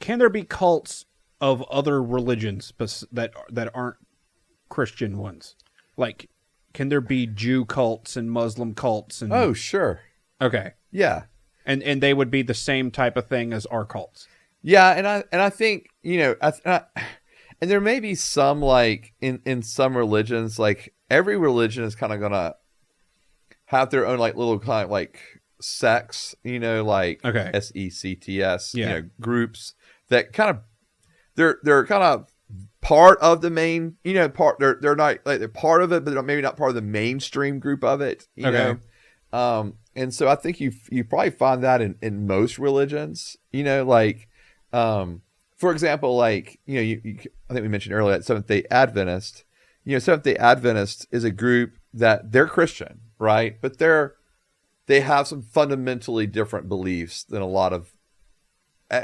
can there be cults of other religions that aren't Christian ones? Like, can there be Jew cults and Muslim cults? And Oh, sure. okay, Yeah. and they would be the same type of thing as our cults. Yeah, and I think, you know, and there may be some, like, in some religions, like, every religion is kind of gonna have their own, like, little kind of, like, sects, you know, like Okay. sects, Yeah. you know, groups that kind of they're kind of part of the main, you know, they're not like they're part of it, but they're maybe not part of the mainstream group of it, you Okay. know. And so I think you probably find that in most religions, you know, like for example, like, you know, I think we mentioned earlier that Seventh-day Adventist, you know, Seventh-day Adventist is a group that they're Christian, right? But they have some fundamentally different beliefs than a lot of,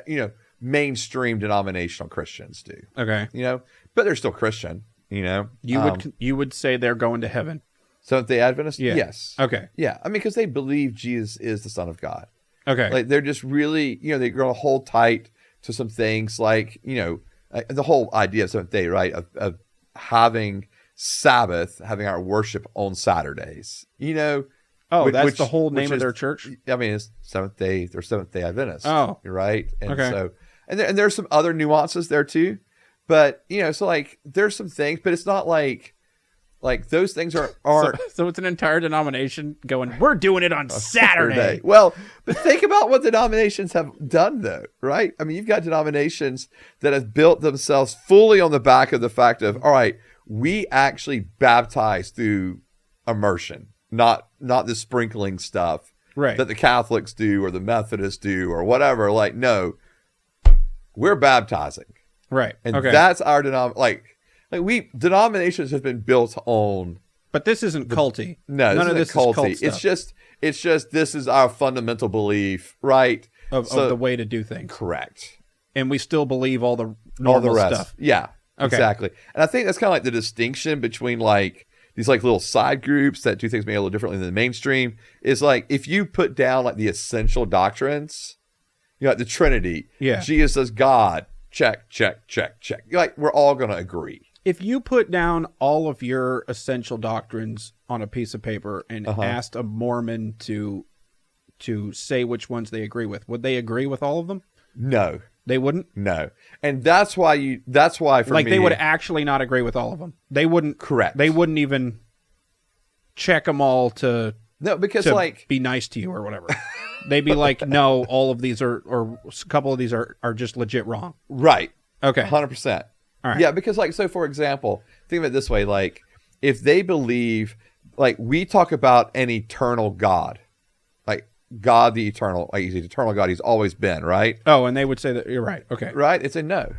you know, mainstream denominational Christians do. Okay, You know, but they're still Christian. You know, you would say they're going to heaven. Seventh-day Adventist. Yeah. Yes. Okay. Yeah. I mean, because they believe Jesus is the Son of God. Okay. Like they're just really, you know, they're going to hold tight to some things, like, you know, the whole idea of Seventh Day, right? Of having Sabbath, having our worship on Saturdays. You know. Oh, that's which- the whole name which of is- their church? I mean, it's Seventh Day. They're Seventh-day Adventists. Oh. right. And Okay. so, and there's some other nuances there too, but you know, so like there's some things, but it's not like those things aren't So it's an entire denomination going, we're doing it on Saturday. Well, but think about what denominations have done, though, right? I mean, you've got denominations that have built themselves fully on the back of the fact of, all right, we actually baptize through immersion, not the sprinkling stuff Right. that the Catholics do or the Methodists do or whatever. Like, no, we're baptizing, Right. and Okay. that's our denominations have been built on. But this isn't culty. No, None of this this isn't is cult culty. stuff It's just this is our fundamental belief, right? of the way to do things. Correct. And we still believe all the All normal the rest. stuff. Yeah. Okay. Exactly. And I think that's kind of like the distinction between like these like little side groups that do things maybe a little differently than the mainstream is like if you put down like the essential doctrines, you know, like the Trinity, Yeah. Jesus is God, check, check, check, check. Like we're all gonna agree. If you put down all of your essential doctrines on a piece of paper and asked a Mormon to say which ones they agree with, would they agree with all of them? No. They wouldn't? No. And that's why for Like me, they would actually not agree with all of them. They wouldn't. Correct. They wouldn't even check them all to no, because to like be nice to you or whatever. They'd be like, no, all of these are, or a couple of these are just legit wrong. right. Okay. 100%. All right. Yeah, because like, so for example, think of it this way, like if they believe, like we talk about an eternal God, like God the eternal, like he's the eternal God, he's always been, right? Oh, and they would say that you're right. Okay. Right? It's a no.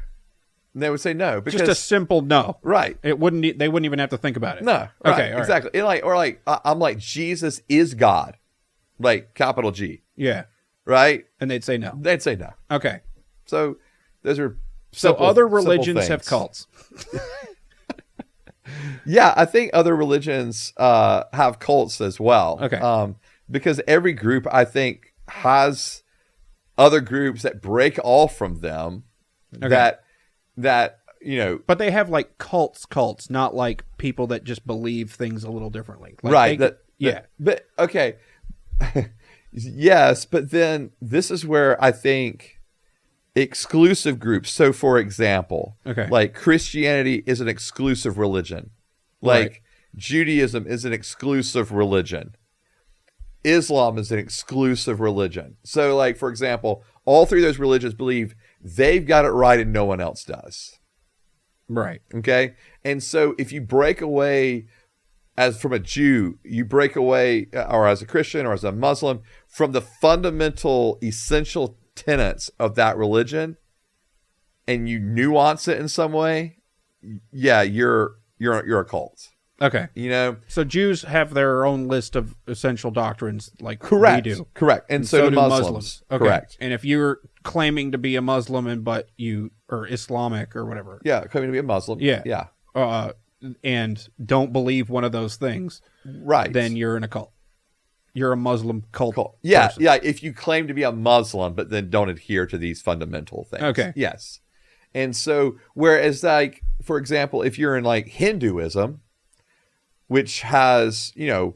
And they would say no because Just a simple no. right. It wouldn't. They wouldn't even have to think about it. No. Right, Okay. All right. exactly. And like, or like I'm like Jesus is God, like capital G, Yeah. right? And they'd say no. They'd say no. Okay. So those are So simple- other simple religions have things. cults. Yeah, I think other religions have cults as well. Okay. Because every group, I think, has other groups that break off from them. Okay. That you know, But they have like cults, not like people that just believe things a little differently. Like right? Yeah. But okay, yes, but then this is where I think exclusive groups. So, for example, Okay. like Christianity is an exclusive religion. Like Right. Judaism is an exclusive religion. Islam is an exclusive religion. So, like, for example, all three of those religions believe they've got it right and no one else does. Right. Okay? And so if you break away as from a Jew, you break away, or as a Christian or as a Muslim, from the fundamental essential tenets of that religion, and you nuance it in some way, yeah, you're a cult. Okay. You know? So Jews have their own list of essential doctrines, like Correct. we do. Correct. And so do Muslims. Okay. Correct. And if you're claiming to be a Muslim but you or Islamic or whatever, Yeah, claiming to be a Muslim. Yeah. Yeah. and don't believe one of those things, Right. then you're in a cult. you're a Muslim cult. Yeah, person. yeah. If you claim to be a Muslim, but then don't adhere to these fundamental things. Okay. Yes. And so, whereas, like, for example, if you're in like Hinduism, which has, was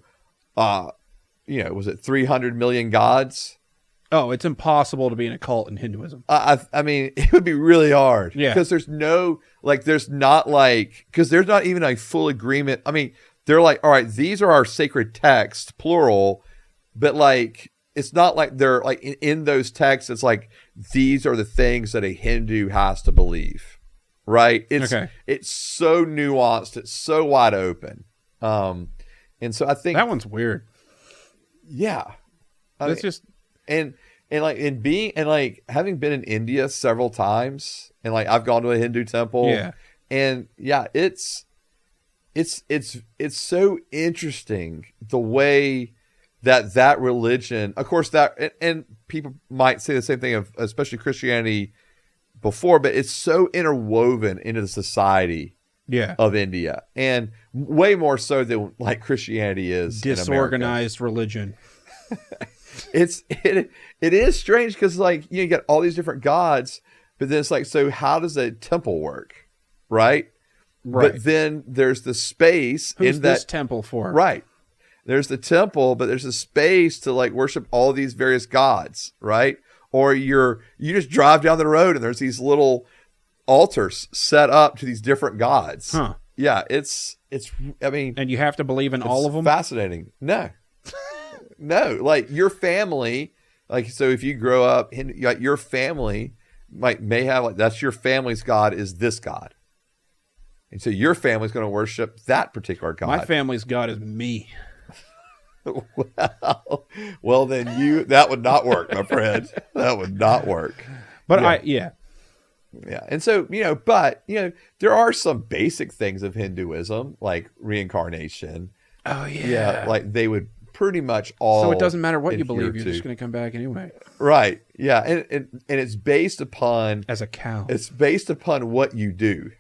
it 300 million gods? Oh, it's impossible to be in a cult in Hinduism. I mean, it would be really hard. Yeah. Because there's not even a full agreement. I mean, they're like, all right, these are our sacred texts, plural, but like, it's not like they're like in those texts, it's like, these are the things that a Hindu has to believe, right? It's so nuanced. It's so wide open. And so I think that one's weird. Yeah. It's just, and having been in India several times, and like I've gone to a Hindu temple, and it's so interesting the way that religion, of course, that and people might say the same thing of especially Christianity before, but it's so interwoven into the society of India, and way more so than like Christianity is disorganized religion. It is strange because like you get all these different gods, but then it's like, so how does a temple work, right? But then there's the space. Who's in that this temple for? Right. There's the temple, but there's a space to like worship all these various gods, right? Or you just drive down the road and there's these little altars set up to these different gods. Huh. Yeah, it's I mean, and you have to believe in all of them? Fascinating. No. No, like your family, like, so if you grow up in like your family may have like, that's your family's God is this God. And so your family's going to worship that particular God. My family's God is me. Well, then that would not work, my friend. That would not work. But yeah. And so, but, there are some basic things of Hinduism, like reincarnation. Oh, yeah. Yeah. Like they would pretty much all. So it doesn't matter what you believe, you're just going to come back anyway. Right. Yeah. And it's based upon. As a cow. It's based upon what you do.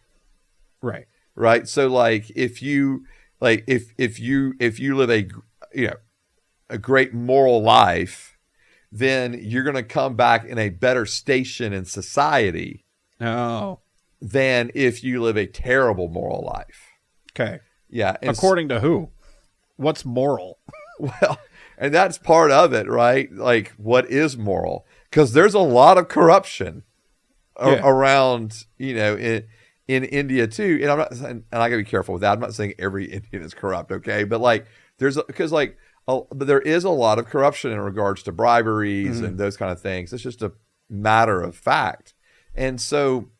Right. Right. So like if you live a great moral life, then you're going to come back in a better station in society than if you live a terrible moral life. Okay. Yeah. According to who? What's moral? Well, and that's part of it, right? Like what is moral? Because there's a lot of corruption around, in India too. And I gotta be careful with that. I'm not saying every Indian is corrupt. Okay. But like, but there is a lot of corruption in regards to briberies and those kind of things. It's just a matter of fact. And so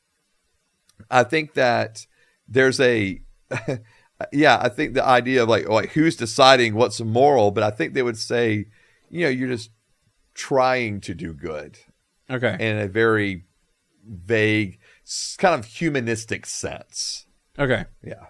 I think that there's I think the idea of like who's deciding what's moral, but I think they would say, you're just trying to do good. Okay. In a very vague, kind of humanistic sense. Okay. Yeah.